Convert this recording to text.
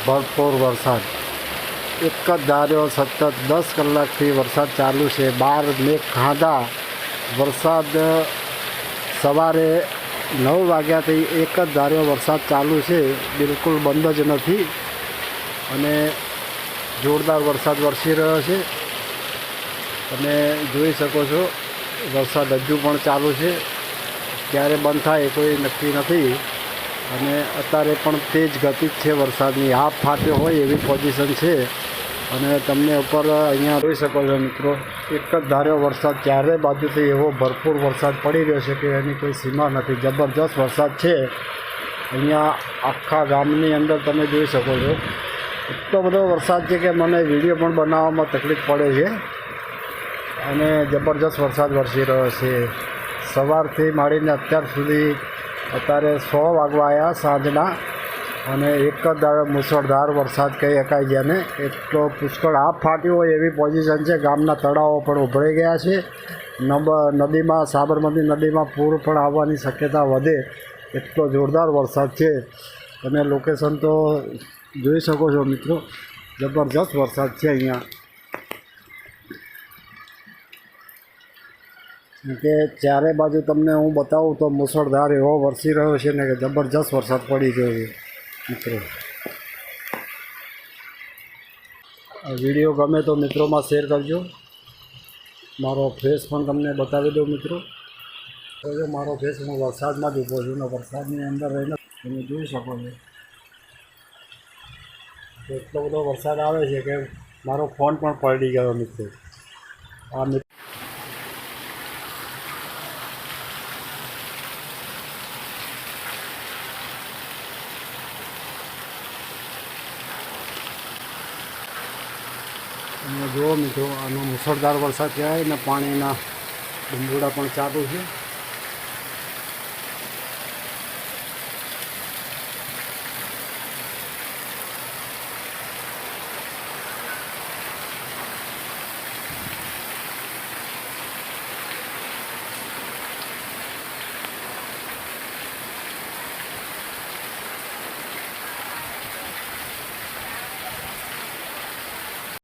ભરપૂર વરસાદ એક જ ધાર્યો સતત 10 કલાકથી વરસાદ ચાલુ છે। 12 મેઘ ખાધા વરસાદ સવારે 9 વાગ્યાથી એક જ ધાર્યો વરસાદ ચાલુ છે, બિલકુલ બંધ જ નથી અને જોરદાર વરસાદ વરસી રહ્યો છે। તમે જોઈ શકો છો વરસાદ હજુ પણ ચાલુ છે, ક્યારે બંધ થાય કોઈ નક્કી નથી અને અત્યારે પણ તેજ ગતિ છે વરસાદની, હાફ ફાટ્યો હોય એવી પોઝિશન છે। અને તમને ઉપર અહીંયા જોઈ શકો છો મિત્રો, એક જ ધાર્યો વરસાદ ચારે બાજુથી એવો ભરપૂર વરસાદ પડી રહ્યો છે કે એની કોઈ સીમા નથી, જબરજસ્ત વરસાદ છે। અહીંયા આખા ગામની અંદર તમે જોઈ શકો છો એટલો બધો વરસાદ છે કે મને વિડીયો પણ બનાવવામાં તકલીફ પડે છે અને જબરજસ્ત વરસાદ વરસી રહ્યો છે। સવારથી માંડીને અત્યાર સુધી અત્યારે 100 વાગવા આવ્યા સાંજના અને એક જ દાડો મુસળધાર વરસાદ કહી શકાય જેને, એટલો પુષ્કળ હાફ ફાટ્યો હોય એવી પોઝિશન છે। ગામના તળાવો પણ ઉભરાઈ ગયા છે, નદીમાં સાબરમતી નદીમાં પૂર પણ આવવાની શક્યતા વધે એટલો જોરદાર વરસાદ છે। તમે લોકેશન તો જોઈ શકો છો મિત્રો, જબરજસ્ત વરસાદ છે અહીંયા કે ચારે બાજુ તમને હું બતાવું તો મુસળધાર એવો વરસી રહ્યો છે ને કે જબરજસ્ત વરસાદ પડી ગયો છે મિત્રો। આ વિડીયો ગમે તો મિત્રોમાં શેર કરજો, મારો ફેસ પણ તમને બતાવી દઉં મિત્રો। તો મારો ફેસ હું વરસાદમાં જ ઊભો છું ને વરસાદની અંદર રહીને તમે જોઈ શકો છો એટલો બધો વરસાદ આવે છે કે મારો ફોન પણ પલટી ગયો મિત્રો। આ જુઓ મિત્રો, આનો મુસળધાર વરસાદ કહેવાય ને પાણીના ડુંબુડા પણ ચાલુ છે।